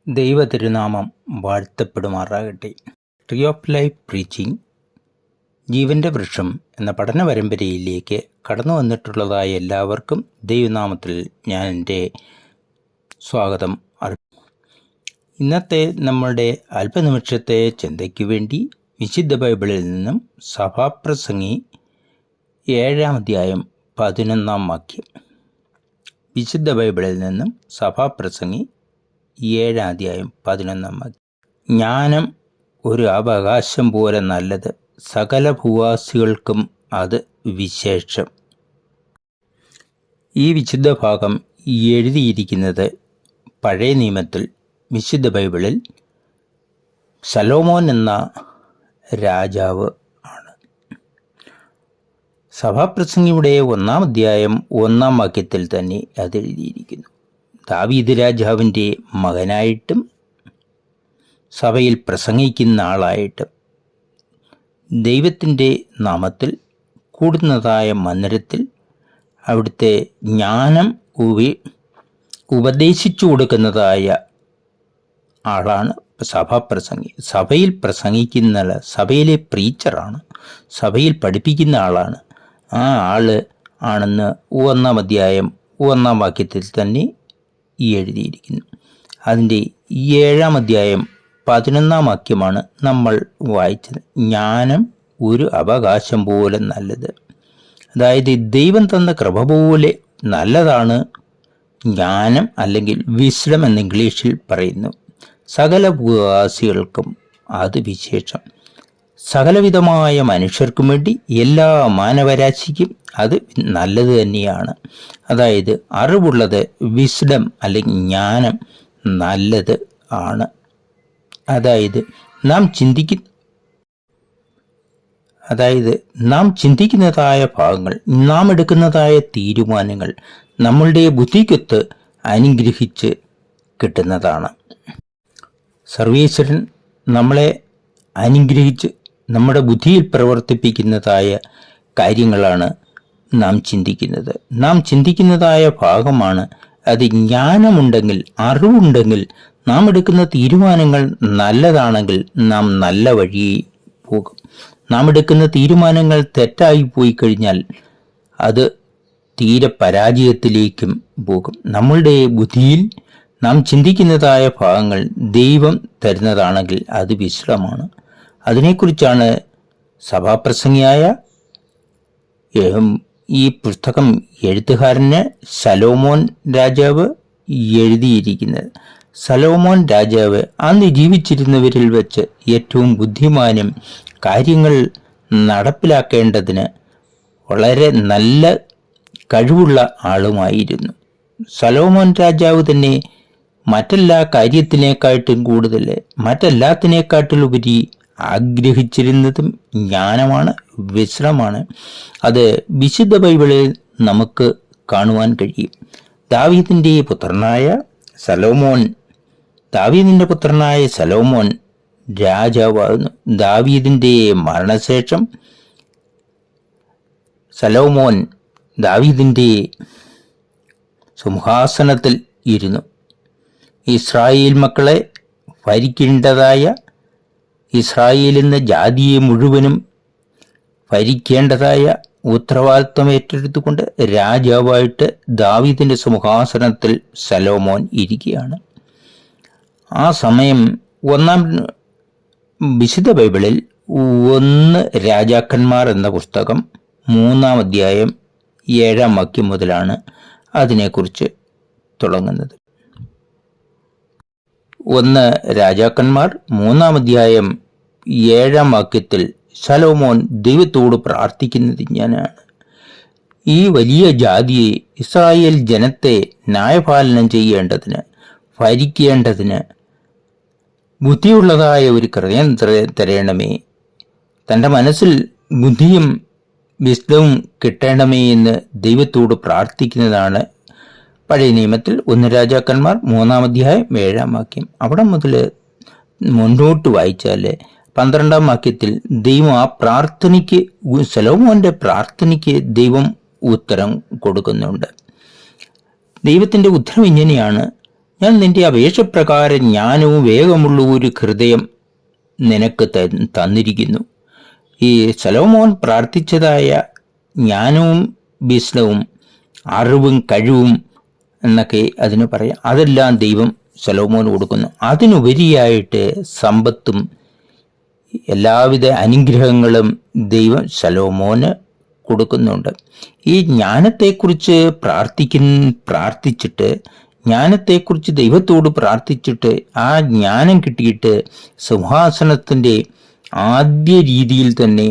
ദൈവ തിരുനാമം വാഴ്ത്തപ്പെടുമാറാകട്ടെ. ട്രീ ഓഫ് ലൈഫ് പ്രീച്ചിങ് ജീവൻ്റെ വൃക്ഷം എന്ന പഠന പരമ്പരയിലേക്ക് കടന്നു വന്നിട്ടുള്ളതായ എല്ലാവർക്കും ദൈവനാമത്തിൽ ഞാൻ എൻ്റെ സ്വാഗതം അറിയിക്കുന്നു. ഇന്നത്തെ നമ്മളുടെ അല്പനിമിഷത്തെ ചിന്തയ്ക്ക് വേണ്ടി വിശുദ്ധ ബൈബിളിൽ നിന്നും സഭാപ്രസംഗി 7-ാം അധ്യായം 11-ാം വാക്യം. വിശുദ്ധ ബൈബിളിൽ നിന്നും സഭാപ്രസംഗി 7-ാം അധ്യായം 11-ാം വാക്യം. ജ്ഞാനം ഒരു അവകാശം പോലെ നല്ലത്, സകല ഭൂവാസികൾക്കും അത് വിശേഷം. ഈ വിശുദ്ധ ഭാഗം എഴുതിയിരിക്കുന്നത് പഴയ നിയമത്തിൽ വിശുദ്ധ ബൈബിളിൽ ശലോമോൻ എന്ന രാജാവ് ആണ്. സഭാപ്രസംഗിയുടെ 1-ാം അധ്യായം 1-ാം വാക്യത്തിൽ തന്നെ അത് എഴുതിയിരിക്കുന്നു. ദാവീദ് രാജാവിൻ്റെ മകനായിട്ടും സഭയിൽ പ്രസംഗിക്കുന്ന ആളായിട്ടും ദൈവത്തിൻ്റെ നാമത്തിൽ കൂടുന്നതായ മന്ദിരത്തിൽ അവിടുത്തെ ജ്ഞാനം ഉപദേശിച്ചു കൊടുക്കുന്നതായ ആളാണ് സഭാപ്രസംഗി. സഭയിൽ പ്രസംഗിക്കുന്ന സഭയിലെ പ്രീച്ചറാണ്, സഭയിൽ പഠിപ്പിക്കുന്ന ആളാണ്. ആ ആള് ആണെന്ന് 1-ാം അധ്യായം 1-ാം വാക്യത്തിൽ തന്നെ എഴുതിയിരിക്കുന്നു. അതിൻ്റെ 7-ാം അധ്യായം 11-ാം വാക്യമാണ് നമ്മൾ വായിച്ചത്. ജ്ഞാനം ഒരു അവകാശം പോലെ നല്ലത്. അതായത് ദൈവം തന്ന കൃപ പോലെ നല്ലതാണ് ജ്ഞാനം, അല്ലെങ്കിൽ വിസ്ഡം എന്ന് ഇംഗ്ലീഷിൽ പറയുന്നു. സകല ഭൂവാസികൾക്കും അത് വിശേഷം. സകലവിധമായ മനുഷ്യർക്കും വേണ്ടി എല്ലാ മാനവരാശിക്കും അത് നല്ലത് തന്നെയാണ്. അതായത് അറിവുള്ളത്, വിസ്ഡം അല്ലെങ്കിൽ ജ്ഞാനം നല്ലത് ആണ്. അതായത് നാം ചിന്തിക്കുന്നതായ ഭാഗങ്ങൾ, നാം എടുക്കുന്നതായ തീരുമാനങ്ങൾ നമ്മളുടെ ബുദ്ധിക്കൊത്ത് അനുഗ്രഹിച്ച് കിട്ടുന്നതാണ്. സർവേശ്വരൻ നമ്മളെ അനുഗ്രഹിച്ച് നമ്മുടെ ബുദ്ധിയിൽ പ്രവർത്തിപ്പിക്കുന്നതായ കാര്യങ്ങളാണ് നാം ചിന്തിക്കുന്നത്. നാം ചിന്തിക്കുന്നതായ ഭാഗമാണ് അത്. ജ്ഞാനമുണ്ടെങ്കിൽ, അറിവുണ്ടെങ്കിൽ, നാം എടുക്കുന്ന തീരുമാനങ്ങൾ നല്ലതാണെങ്കിൽ നാം നല്ല വഴിയിൽ പോകും. നാം എടുക്കുന്ന തീരുമാനങ്ങൾ തെറ്റായി പോയി കഴിഞ്ഞാൽ അത് തീരെ പരാജയത്തിലേക്കും പോകും. നമ്മളുടെ ബുദ്ധിയിൽ നാം ചിന്തിക്കുന്നതായ ഭാഗങ്ങൾ ദൈവം തരുന്നതാണെങ്കിൽ അത് വിശ്രമമാണ്. അതിനെക്കുറിച്ചാണ് സഭാപ്രസംഗിയായ ഈ പുസ്തകം എഴുത്തുകാരന് ശലോമോൻ രാജാവ് എഴുതിയിരിക്കുന്നത്. ശലോമോൻ രാജാവ് അന്ന് ജീവിച്ചിരുന്നവരിൽ വെച്ച് ഏറ്റവും ബുദ്ധിമാനും കാര്യങ്ങൾ നടപ്പിലാക്കേണ്ടതിന് വളരെ നല്ല കഴിവുള്ള ആളുമായിരുന്നു. ശലോമോൻ രാജാവ് തന്നെ മറ്റെല്ലാ കാര്യത്തിനേക്കാട്ടും കൂടുതൽ, മറ്റെല്ലാത്തിനേക്കാട്ടിലുപരി ആഗ്രഹിച്ചിരുന്നതും ജ്ഞാനമാണ്, വിശ്രമാണ്. അത് വിശുദ്ധ ബൈബിളിൽ നമുക്ക് കാണുവാൻ കഴിയും. ദാവീദിൻ്റെ പുത്രനായ ശലോമോൻ രാജാവാകുന്നു. ദാവീദിൻ്റെ മരണശേഷം ശലോമോൻ ദാവീദിൻ്റെ സിംഹാസനത്തിൽ ഇരുന്നു. ഇസ്രായേൽ മക്കളെ ഭരിക്കേണ്ടതായ, ഇസ്രായേലിന്ന ജാതിയെ മുഴുവനും ഭരിക്കേണ്ടതായ ഉത്തരവാദിത്വം ഏറ്റെടുത്തുകൊണ്ട് രാജാവായിട്ട് ദാവീദിൻ്റെ സിംഹാസനത്തിൽ ശലോമോൻ ഇരിക്കുകയാണ്. ആ സമയം വിശുദ്ധ ബൈബിളിൽ 1 രാജാക്കന്മാർ എന്ന പുസ്തകം 3-ാം അധ്യായം 7-ാം വാക്യം മുതലാണ് അതിനെക്കുറിച്ച് തുടങ്ങുന്നത്. 1 രാജാക്കന്മാർ 3-ാം അധ്യായം 7-ാം വാക്യത്തിൽ ശലോമോൻ ദൈവത്തോട് പ്രാർത്ഥിക്കുന്നത് ഇങ്ങനെയാണ്: ഈ വലിയ ജാതിയെ, ഇസ്രായേൽ ജനത്തെ ന്യായപാലനം ചെയ്യേണ്ടതിന്, ഭരിക്കേണ്ടതിന് ബുദ്ധിയുള്ളതായ ഒരു ഹൃദയം തരണമേ. തൻ്റെ മനസ്സിൽ ബുദ്ധിയും വിസ്ഡവും കിട്ടണമേ എന്ന് ദൈവത്തോട് പ്രാർത്ഥിക്കുന്നതാണ് പഴയ നിയമത്തിൽ 1 രാജാക്കന്മാർ 3-ാം അധ്യായം 7-ാം വാക്യം. അവിടെ മുതൽ മുന്നോട്ട് വായിച്ചാൽ 12-ാം വാക്യത്തിൽ ദൈവം ആ പ്രാർത്ഥനയ്ക്ക്, ശലോമോന്റെ പ്രാർത്ഥനയ്ക്ക് ദൈവം ഉത്തരം കൊടുക്കുന്നുണ്ട്. ദൈവത്തിൻ്റെ ഉത്തരം ഇങ്ങനെയാണ്: ഞാൻ നിന്റെ അപേക്ഷപ്രകാരം ജ്ഞാനവും വേഗമുള്ള ഒരു ഹൃദയം നിനക്ക് തന്നിരിക്കുന്നു. ഈ ശലോമോൻ പ്രാർത്ഥിച്ചതായ ജ്ഞാനവും വിസ്ഡവും അറിവും കഴിവും എന്നൊക്കെ അതിന് പറയാം, അതെല്ലാം ദൈവം ശലോമോന് കൊടുക്കുന്നു. അതിനുപരിയായിട്ട് സമ്പത്തും എല്ലാവിധ അനുഗ്രഹങ്ങളും ദൈവം ശലോമോന് കൊടുക്കുന്നുണ്ട്. ഈ ജ്ഞാനത്തെക്കുറിച്ച് പ്രാർത്ഥിച്ചിട്ട് ജ്ഞാനത്തെക്കുറിച്ച് ദൈവത്തോട് പ്രാർത്ഥിച്ചിട്ട് ആ ജ്ഞാനം കിട്ടിയിട്ട് സിംഹാസനത്തിൻ്റെ ആദ്യ രീതിയിൽ തന്നെ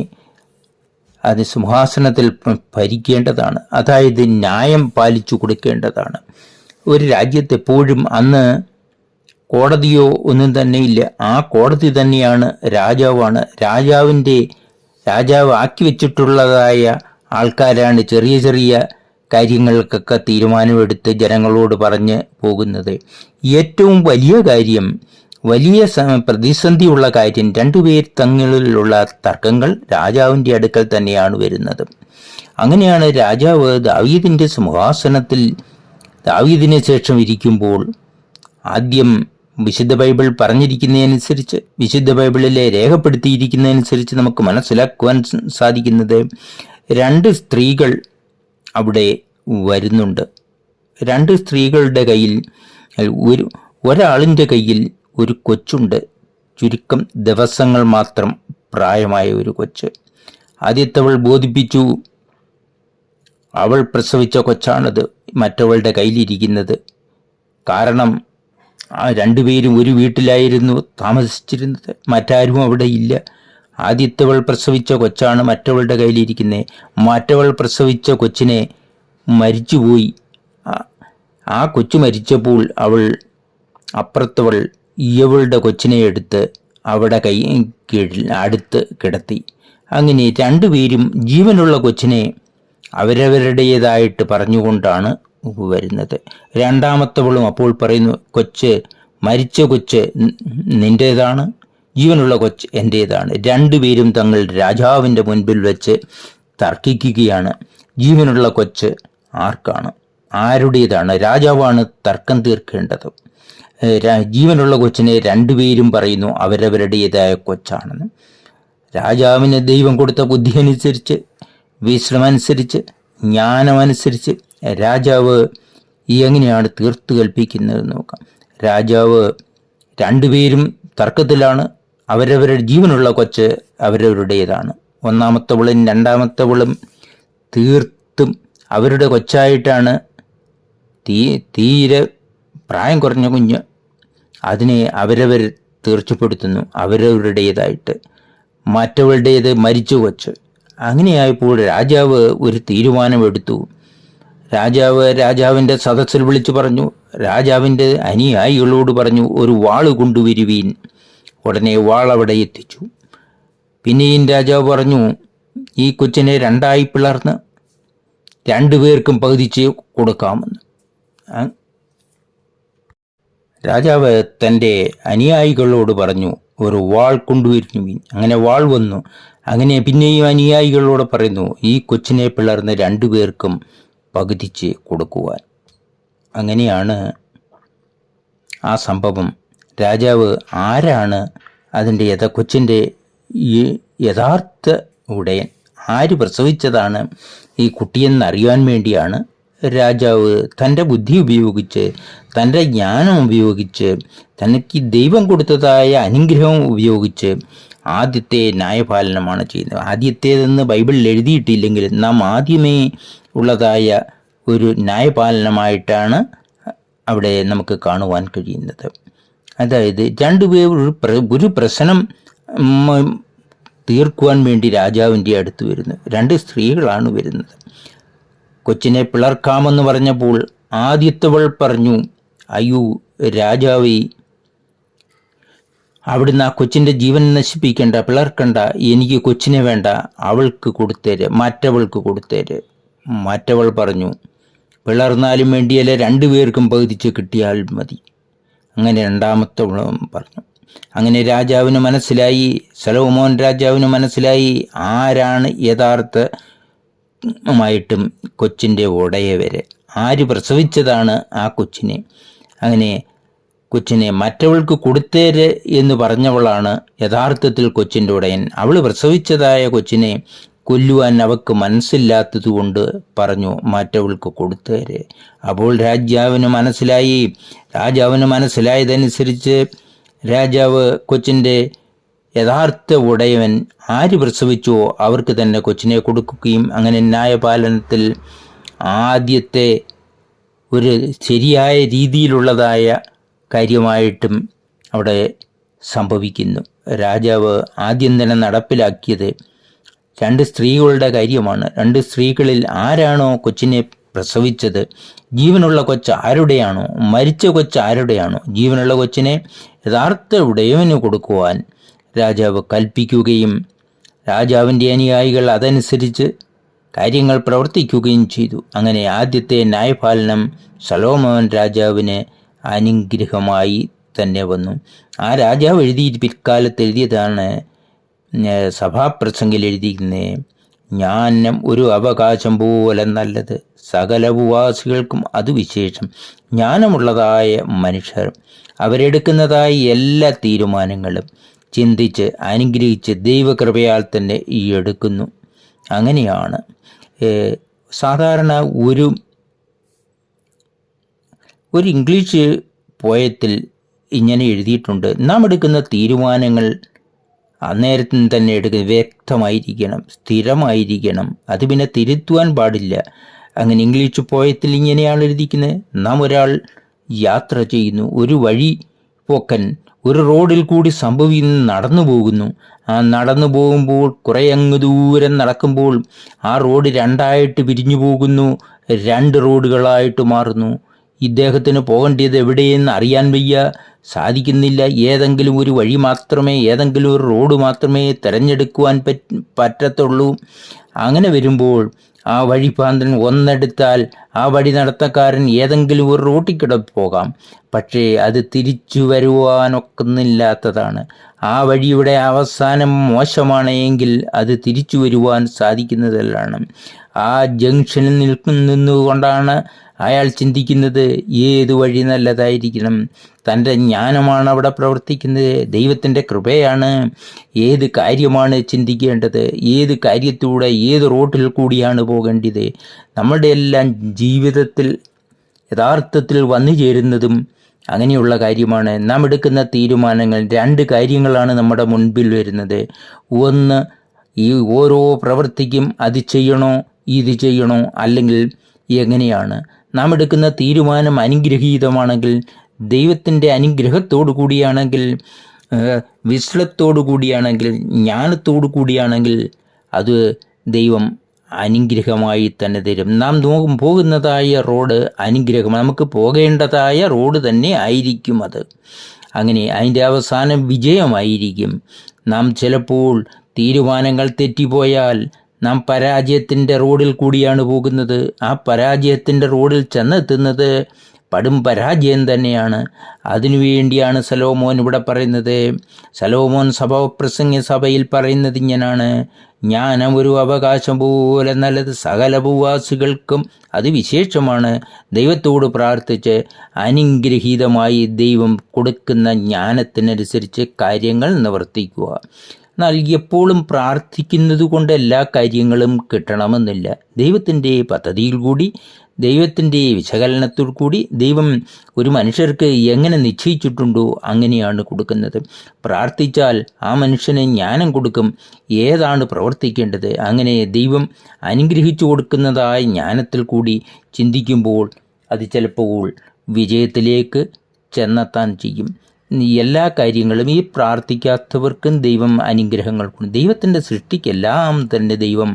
അത് സിംഹാസനത്തിൽ ഭരിക്കേണ്ടതാണ്. അതായത് ന്യായം പാലിച്ചു കൊടുക്കേണ്ടതാണ്. ഒരു രാജ്യത്തെപ്പോഴും അന്ന് കോടതിയോ ഒന്നും തന്നെ ഇല്ല. ആ കോടതി തന്നെയാണ് രാജാവാണ്. രാജാവ് ആക്കി വെച്ചിട്ടുള്ളതായ ആൾക്കാരാണ് ചെറിയ ചെറിയ കാര്യങ്ങൾക്കൊക്കെ തീരുമാനമെടുത്ത് ജനങ്ങളോട് പറഞ്ഞ് പോകുന്നത്. ഏറ്റവും വലിയ കാര്യം, വലിയ പ്രതിസന്ധിയുള്ള കാര്യം, രണ്ടുപേർ തങ്ങളിലുള്ള തർക്കങ്ങൾ രാജാവിൻ്റെ അടുക്കൽ തന്നെയാണ് വരുന്നത്. അങ്ങനെയാണ് രാജാവ് ദാവീദിൻ്റെ സിംഹാസനത്തിൽ ദാവീദിന് ശേഷം ഇരിക്കുമ്പോൾ ആദ്യം വിശുദ്ധ ബൈബിൾ പറഞ്ഞിരിക്കുന്നതനുസരിച്ച്, വിശുദ്ധ ബൈബിളിലെ രേഖപ്പെടുത്തിയിരിക്കുന്നതനുസരിച്ച് നമുക്ക് മനസ്സിലാക്കുവാൻ സാധിക്കുന്നത്, 2 സ്ത്രീകൾ അവിടെ വരുന്നുണ്ട്. 2 സ്ത്രീകളുടെ കയ്യിൽ ഒരാളിൻ്റെ കയ്യിൽ ഒരു കൊച്ചുണ്ട്. ചുരുക്കം ദിവസങ്ങൾ മാത്രം പ്രായമായ ഒരു കൊച്ച്. ആദ്യത്തവൾ ബോധിപ്പിച്ചു, അവൾ പ്രസവിച്ച കൊച്ചാണത് മറ്റവളുടെ കയ്യിലിരിക്കുന്നത്. കാരണം ആ 2 പേരും ഒരു വീട്ടിലായിരുന്നു താമസിച്ചിരുന്നത്, മറ്റാരും അവിടെ ഇല്ല. ആദ്യത്തവൾ പ്രസവിച്ച കൊച്ചാണ് മറ്റവളുടെ കയ്യിലിരിക്കുന്നത്. മറ്റവൾ പ്രസവിച്ച കൊച്ചിനെ മരിച്ചുപോയി. ആ കൊച്ചു മരിച്ചപ്പോൾ അവൾ അപ്പുറത്തവൾ ഇവളുടെ കൊച്ചിനെ എടുത്ത് അവിടെ കീഴിൽ അടുത്ത് കിടത്തി. അങ്ങനെ 2 പേരും ജീവനുള്ള കൊച്ചിനെ അവരവരുടേതായിട്ട് പറഞ്ഞുകൊണ്ടാണ് വരുന്നത്. രണ്ടാമത്തവളും അപ്പോൾ പറയുന്നു, മരിച്ച കൊച്ച് നിൻ്റേതാണ്, ജീവനുള്ള കൊച്ച് എൻ്റേതാണ്. 2 പേരും തങ്ങൾ രാജാവിൻ്റെ മുൻപിൽ വെച്ച് തർക്കിക്കുകയാണ്. ജീവനുള്ള കൊച്ച് ആരുടേതാണ്? രാജാവാണ് തർക്കം തീർക്കേണ്ടത്. ജീവനുള്ള കൊച്ചിനെ 2 പേരും പറയുന്നു അവരവരുടേതായ കൊച്ചാണെന്ന്. രാജാവിന് ദൈവം കൊടുത്ത ബുദ്ധി അനുസരിച്ച്, വിശ്രമനുസരിച്ച്, ജ്ഞാനമനുസരിച്ച് രാജാവ് എങ്ങനെയാണ് തീർത്തു കൽപ്പിക്കുന്നത് നോക്കാം. രാജാവ് 2 പേരും തർക്കത്തിലാണ്. അവരവരുടെ ജീവനുള്ള കൊച്ച് അവരവരുടേതാണ്. ഒന്നാമത്തവളും രണ്ടാമത്തവളും തീർത്തും അവരുടെ കൊച്ചായിട്ടാണ്. തീരെ പ്രായം കുറഞ്ഞ കുഞ്ഞ്, അതിനെ അവരവർ തീർച്ചപ്പെടുത്തുന്നു അവരവരുടേതായിട്ട്. മറ്റവളുടേത് മരിച്ച കൊച്ച്. അങ്ങനെയായപ്പോൾ രാജാവ് ഒരു തീരുമാനമെടുത്തു. രാജാവിൻ്റെ സദസ്സിൽ വിളിച്ചു പറഞ്ഞു, രാജാവിൻ്റെ അനുയായികളോട് പറഞ്ഞു, ഒരു വാള് കൊണ്ടുവരുവീൻ. ഉടനെ വാൾ അവിടെ എത്തിച്ചു. പിന്നെയും രാജാവ് പറഞ്ഞു, ഈ കൊച്ചിനെ 2 പിളർന്ന് 2 പേർക്കും പകുതിച്ച് കൊടുക്കാമെന്ന്. രാജാവ് തൻ്റെ അനുയായികളോട് പറഞ്ഞു, ഒരു വാൾ കൊണ്ടുവരുവീൻ. അങ്ങനെ വാൾ വന്നു. അങ്ങനെ പിന്നെയും അനുയായികളോട് പറയുന്നു, ഈ കൊച്ചിനെ പിളർന്ന് 2 പേർക്കും പകുതിച്ച് കൊടുക്കുവാൻ. അങ്ങനെയാണ് ആ സംഭവം. രാജാവ് ആരാണ് അതിൻ്റെ കൊച്ചിൻ്റെ യഥാർത്ഥ ഉടയൻ, ആര് പ്രസവിച്ചതാണ് ഈ കുട്ടിയെന്നറിയാൻ വേണ്ടിയാണ് രാജാവ് തൻ്റെ ബുദ്ധി ഉപയോഗിച്ച്, തൻ്റെ ജ്ഞാനം ഉപയോഗിച്ച്, തനിക്ക് ദൈവം കൊടുത്തതായ അനുഗ്രഹം ഉപയോഗിച്ച് ആദ്യത്തെ ന്യായപാലനമാണ് ചെയ്യുന്നത്. ആദ്യത്തേതെന്ന് ബൈബിളിൽ എഴുതിയിട്ടില്ലെങ്കിലും നാം ആദ്യമേ ഉള്ളതായ ഒരു ന്യായപാലനമായിട്ടാണ് അവിടെ നമുക്ക് കാണുവാൻ കഴിയുന്നത്. അതായത് 2 പേർ ഒരു പ്രശ്നം തീർക്കുവാൻ വേണ്ടി രാജാവിൻ്റെ അടുത്ത് വരുന്നു. 2 സ്ത്രീകളാണ് വരുന്നത്. കൊച്ചിനെ പിളർക്കാമെന്ന് പറഞ്ഞപ്പോൾ ആദ്യത്തവൾ പറഞ്ഞു, അയ്യോ രാജാവേ, അവിടുന്ന് ആ കൊച്ചിൻ്റെ ജീവൻ നശിപ്പിക്കണ്ട, പിളർക്കണ്ട, എനിക്ക് കൊച്ചിനെ വേണ്ട, അവൾക്ക് കൊടുത്തേര്, മറ്റവൾക്ക് കൊടുത്തേര്. മറ്റവൾ പറഞ്ഞു, പിളർന്നാലും വേണ്ടിയല്ല, 2 പേർക്കും പകുതിച്ച് കിട്ടിയാൽ മതി. അങ്ങനെ രണ്ടാമത്തവളും പറഞ്ഞു. അങ്ങനെ രാജാവിന് മനസ്സിലായി, ശലോമോൻ രാജാവിന് മനസ്സിലായി ആരാണ് യഥാർത്ഥമായിട്ടും കൊച്ചിൻ്റെ ഉടയവരെ, ആര് പ്രസവിച്ചതാണ് ആ കൊച്ചിനെ. അങ്ങനെ കൊച്ചിനെ മറ്റവൾക്ക് കൊടുത്തേര് എന്ന് പറഞ്ഞവളാണ് യഥാർത്ഥത്തിൽ കൊച്ചിൻ്റെ ഉടയൻ. അവൾ പ്രസവിച്ചതായ കൊച്ചിനെ കൊല്ലുവാൻ അവൾക്ക് മനസ്സില്ലാത്തതുകൊണ്ട് പറഞ്ഞു മറ്റവൾക്ക് കൊടുത്തേര്. അപ്പോൾ രാജാവിന് മനസ്സിലായതനുസരിച്ച് രാജാവ് കൊച്ചിൻ്റെ യഥാർത്ഥ ഉടയവൻ ആര് പ്രസവിച്ചോ അവർക്ക് തന്നെ കൊച്ചിനെ കൊടുക്കുകയും അങ്ങനെ ന്യായപാലനത്തിൽ ആദ്യത്തെ ഒരു ശരിയായ രീതിയിലുള്ളതായ കാര്യമായിട്ടും അവിടെ സംഭവിക്കുന്നു. രാജാവ് ആദ്യം തന്നെ നടപ്പിലാക്കിയത് 2 സ്ത്രീകളുടെ കാര്യമാണ്. 2 സ്ത്രീകളിൽ ആരാണോ കൊച്ചിനെ പ്രസവിച്ചത്, ജീവനുള്ള കൊച്ച് ആരുടെയാണോ, മരിച്ച കൊച്ച് ആരുടെയാണോ, ജീവനുള്ള കൊച്ചിനെ യഥാർത്ഥ ഉടയവന് കൊടുക്കുവാൻ രാജാവ് കൽപ്പിക്കുകയും രാജാവിൻ്റെ അനുയായികൾ അതനുസരിച്ച് കാര്യങ്ങൾ പ്രവർത്തിക്കുകയും ചെയ്തു. അങ്ങനെ ആദ്യത്തെ ന്യായപാലനം ശലോമോൻ രാജാവിന് അനുഗ്രഹമായി തന്നെ വന്നു. ആ രാജാവ് പിൽക്കാലത്ത് എഴുതിയതാണ് സഭാപ്രസംഗിൽ എഴുതിയിരിക്കുന്നത്: ജ്ഞാനം ഒരു അവകാശം പോലെ നല്ലത്, സകല ഭൂവാസികൾക്കും അത് വിശേഷം. ജ്ഞാനമുള്ളതായ മനുഷ്യർ അവരെടുക്കുന്നതായ എല്ലാ തീരുമാനങ്ങളും ചിന്തിച്ച് അനുഗ്രഹിച്ച് ദൈവകൃപയാൽ തന്നെ എടുക്കുന്നു. അങ്ങനെയാണ് സാധാരണ ഒരു ഇംഗ്ലീഷ് പോയത്തിൽ ഇങ്ങനെ എഴുതിയിട്ടുണ്ട്: നാം എടുക്കുന്ന തീരുമാനങ്ങൾ അന്നേരത്തിന് തന്നെ വ്യക്തമായിരിക്കണം, സ്ഥിരമായിരിക്കണം, അത് പിന്നെ തിരുത്തുവാൻ പാടില്ല. അങ്ങനെ ഇംഗ്ലീഷ് പോയത്തിൽ ഇങ്ങനെയാണ് എഴുതിയിരിക്കുന്നത്: നാം ഒരാൾ യാത്ര ചെയ്യുന്നു, ഒരു വഴി പോക്കൻ ഒരു റോഡിൽ കൂടി നടന്നു പോകുന്നു. ആ നടന്നു പോകുമ്പോൾ കുറേ അങ്ങ് ദൂരം നടക്കുമ്പോൾ ആ റോഡ് 2ആയിട്ട് പിരിഞ്ഞു പോകുന്നു, 2 റോഡുകളായിട്ട് മാറുന്നു. ഇദ്ദേഹത്തിന് പോകേണ്ടത് എവിടെയെന്ന് അറിയാൻ സാധിക്കുന്നില്ല. ഏതെങ്കിലും ഒരു വഴി മാത്രമേ, ഏതെങ്കിലും ഒരു റോഡ് മാത്രമേ തിരഞ്ഞെടുക്കുവാൻ പറ്റത്തുള്ളൂ. അങ്ങനെ വരുമ്പോൾ ആ വഴിപാന്തൻ ഒന്നെടുത്താൽ ആ വഴി നടത്തക്കാരൻ ഏതെങ്കിലും ഒരു റോട്ടിൽ കൂടെ പോകാം, പക്ഷേ അത് തിരിച്ചു വരുവാനൊക്കുന്നില്ലാത്തതാണ്. ആ വഴിയുടെ അവസാനം മോശമാണ് എങ്കിൽ അത് തിരിച്ചു വരുവാൻ സാധിക്കുന്നതല്ലാണ്. ആ ജംഗ്ഷനിൽ നിന്നുകൊണ്ടാണ് അയാൾ ചിന്തിക്കുന്നത് ഏത് വഴി നല്ലതായിരിക്കണം. തൻ്റെ ജ്ഞാനമാണ് അവിടെ പ്രവർത്തിക്കുന്നത്, ദൈവത്തിൻ്റെ കൃപയാണ്. ഏത് കാര്യമാണ് ചിന്തിക്കേണ്ടത്, ഏത് കാര്യത്തിലൂടെ, ഏത് റോട്ടിൽ കൂടിയാണ് പോകേണ്ടത്. നമ്മുടെ എല്ലാം ജീവിതത്തിൽ യഥാർത്ഥത്തിൽ വന്നു ചേരുന്നതും അങ്ങനെയുള്ള കാര്യമാണ്. നാം എടുക്കുന്ന തീരുമാനങ്ങൾ 2 കാര്യങ്ങളാണ് നമ്മുടെ മുൻപിൽ വരുന്നത്. ഒന്ന്, ഈ ഓരോ പ്രവൃത്തിക്കും അത് ചെയ്യണോ, ഇത് ചെയ്യണോ, അല്ലെങ്കിൽ എങ്ങനെയാണ്. നാം എടുക്കുന്ന തീരുമാനം അനുഗ്രഹീതമാണെങ്കിൽ, ദൈവത്തിൻ്റെ അനുഗ്രഹത്തോടു കൂടിയാണെങ്കിൽ, വിശ്വത്തോടു കൂടിയാണെങ്കിൽ, ജ്ഞാനത്തോടു കൂടിയാണെങ്കിൽ അത് ദൈവം അനുഗ്രഹമായി തന്നെ തരും. നാം പോകുന്നതായ റോഡ് അനുഗ്രഹം, നമുക്ക് പോകേണ്ടതായ റോഡ് തന്നെ ആയിരിക്കും അത്. അങ്ങനെ അതിൻ്റെ അവസാനം വിജയമായിരിക്കും. നാം ചിലപ്പോൾ തീരുമാനങ്ങൾ തെറ്റിപ്പോയാൽ നാം പരാജയത്തിൻ്റെ റോഡിൽ കൂടിയാണ് പോകുന്നത്. ആ പരാജയത്തിൻ്റെ റോഡിൽ ചെന്നെത്തുന്നത് പടും പരാജയം തന്നെയാണ്. അതിനുവേണ്ടിയാണ് ശലോമോൻ ഇവിടെ പറയുന്നത്. ശലോമോൻ സഭയിൽ പറയുന്നത് ഇങ്ങനാണ്: ജ്ഞാനം ഒരു അവകാശം പോലെ നല്ലത്, സകല ഭൂവാസികൾക്കും അത് വിശേഷമാണ്. ദൈവത്തോട് പ്രാർത്ഥിച്ച് അനുഗ്രഹീതമായി ദൈവം കൊടുക്കുന്ന ജ്ഞാനത്തിനനുസരിച്ച് കാര്യങ്ങൾ നിവർത്തിക്കുക. എന്നാൽ എപ്പോഴും പ്രാർത്ഥിക്കുന്നത് കൊണ്ട് എല്ലാ കാര്യങ്ങളും കിട്ടണമെന്നില്ല. ദൈവത്തിൻ്റെ പദ്ധതിയിൽ കൂടി, ദൈവത്തിൻ്റെ വിശകലനത്തിൽ കൂടി ദൈവം ഒരു മനുഷ്യർക്ക് എങ്ങനെ നിശ്ചയിച്ചിട്ടുണ്ടോ അങ്ങനെയാണ് കൊടുക്കുന്നത്. പ്രാർത്ഥിച്ചാൽ ആ മനുഷ്യന് ജ്ഞാനം കൊടുക്കും, ഏതാണ് പ്രവർത്തിക്കേണ്ടത്. അങ്ങനെ ദൈവം അനുഗ്രഹിച്ചു കൊടുക്കുന്നതായ ജ്ഞാനത്തിൽ കൂടി ചിന്തിക്കുമ്പോൾ അത് ചിലപ്പോൾ വിജയത്തിലേക്ക് ചെന്നെത്താൻ ചെയ്യും. എല്ലാ കാര്യങ്ങളും ഈ പ്രാർത്ഥിക്കാത്തവർക്കും ദൈവം അനുഗ്രഹങ്ങൾ കൊടുക്കും. ദൈവത്തിൻ്റെ സൃഷ്ടിക്കെല്ലാം തന്നെ ദൈവം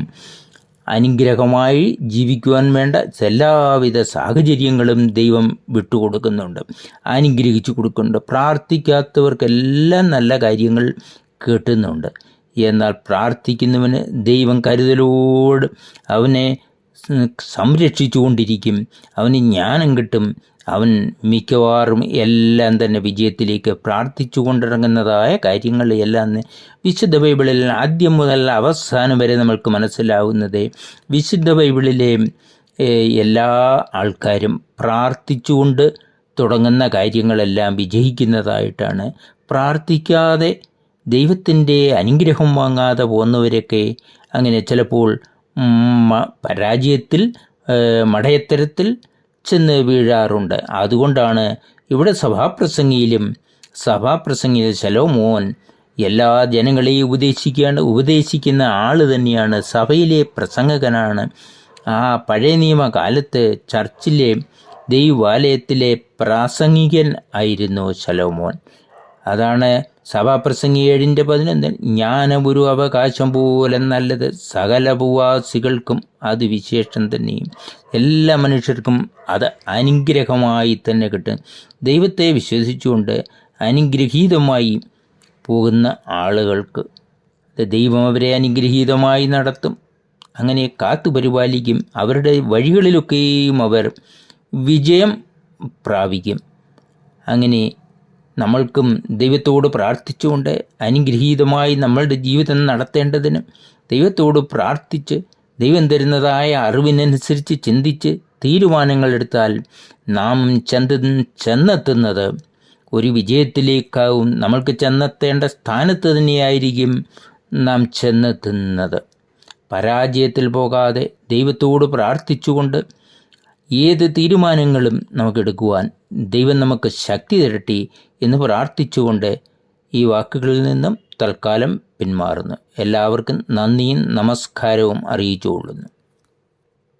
അനുഗ്രഹമായി ജീവിക്കുവാൻ വേണ്ട എല്ലാവിധ സാഹചര്യങ്ങളും ദൈവം വിട്ടുകൊടുക്കുന്നുണ്ട്, അനുഗ്രഹിച്ചു കൊടുക്കുന്നുണ്ട്. പ്രാർത്ഥിക്കാത്തവർക്കെല്ലാം നല്ല കാര്യങ്ങൾ കിട്ടുന്നുണ്ട്. എന്നാൽ പ്രാർത്ഥിക്കുന്നവന് ദൈവം കരുതലോട് അവനെ സംരക്ഷിച്ചു കൊണ്ടിരിക്കും, അവന് ജ്ഞാനം കിട്ടും. അവൻ മിക്കവാറും എല്ലാം തന്നെ വിജയത്തിലേക്ക് പ്രാർത്ഥിച്ചു കൊണ്ടിറങ്ങുന്നതായ കാര്യങ്ങൾ എല്ലാം വിശുദ്ധ ബൈബിളിൽ ആദ്യം മുതൽ അവസാനം വരെ നമ്മൾക്ക് മനസ്സിലാവുന്നത്, വിശുദ്ധ ബൈബിളിലെ എല്ലാ ആൾക്കാരും പ്രാർത്ഥിച്ചുകൊണ്ട് തുടങ്ങുന്ന കാര്യങ്ങളെല്ലാം വിജയിക്കുന്നതായിട്ടാണ്. പ്രാർത്ഥിക്കാതെ ദൈവത്തിൻ്റെ അനുഗ്രഹം വാങ്ങാതെ പോകുന്നവരൊക്കെ അങ്ങനെ ചിലപ്പോൾ പരാജയത്തിൽ മടയത്തരത്തിൽ ചെന്ന് വീഴാറുണ്ട്. അതുകൊണ്ടാണ് ഇവിടെ സഭാപ്രസംഗിയിൽ ശലോമോൻ എല്ലാ ജനങ്ങളെയും ഉപദേശിക്കുന്ന ആൾ തന്നെയാണ്, സഭയിലെ പ്രസംഗകനാണ്. ആ പഴയ നിയമകാലത്ത് ചർച്ചിലെ ദൈവാലയത്തിലെ പ്രാസംഗികൻ ആയിരുന്നു ശലോമോൻ. അതാണ് സഭാപ്രസംഗി 7:11. ജ്ഞാനമൊരു അവകാശം പോലെ നല്ലത്, സകല ഭൂവാസികൾക്കും അത് വിശേഷം തന്നെയും. എല്ലാ മനുഷ്യർക്കും അത് അനുഗ്രഹമായി തന്നെ കിട്ടും. ദൈവത്തെ വിശ്വസിച്ചുകൊണ്ട് അനുഗ്രഹീതമായി പോകുന്ന ആളുകൾക്ക് ദൈവം അവരെ അനുഗ്രഹീതമായി നടത്തും, അങ്ങനെ കാത്തു പരിപാലിക്കും. അവരുടെ വഴികളിലൊക്കെയും അവർ വിജയം പ്രാപിക്കും. അങ്ങനെ നമ്മൾക്കും ദൈവത്തോട് പ്രാർത്ഥിച്ചുകൊണ്ട് അനുഗ്രഹീതമായി നമ്മളുടെ ജീവിതം നടത്തേണ്ടതിന് ദൈവത്തോട് പ്രാർത്ഥിച്ച് ദൈവം തരുന്നതായ അറിവിനനുസരിച്ച് ചിന്തിച്ച് തീരുമാനങ്ങൾ എടുത്താൽ നാം ചെന്നെത്തുന്നത് ഒരു വിജയത്തിലേക്കാവും. നമ്മൾക്ക് ചെന്നെത്തേണ്ട സ്ഥാനത്ത് തന്നെയായിരിക്കും നാം ചെന്നെത്തുന്നത്. പരാജയത്തിൽ പോകാതെ ദൈവത്തോട് പ്രാർത്ഥിച്ചുകൊണ്ട് ഏത് തീരുമാനങ്ങളും നമുക്കെടുക്കുവാൻ ദൈവം നമുക്ക് ശക്തി തരട്ടെ എന്ന് പ്രാർത്ഥിച്ചുകൊണ്ട് ഈ വാക്കുകളിൽ നിന്നും തൽക്കാലം പിന്മാറുന്നു. എല്ലാവർക്കും നന്ദിയും നമസ്കാരവും അറിയിച്ചുകൊള്ളുന്നു.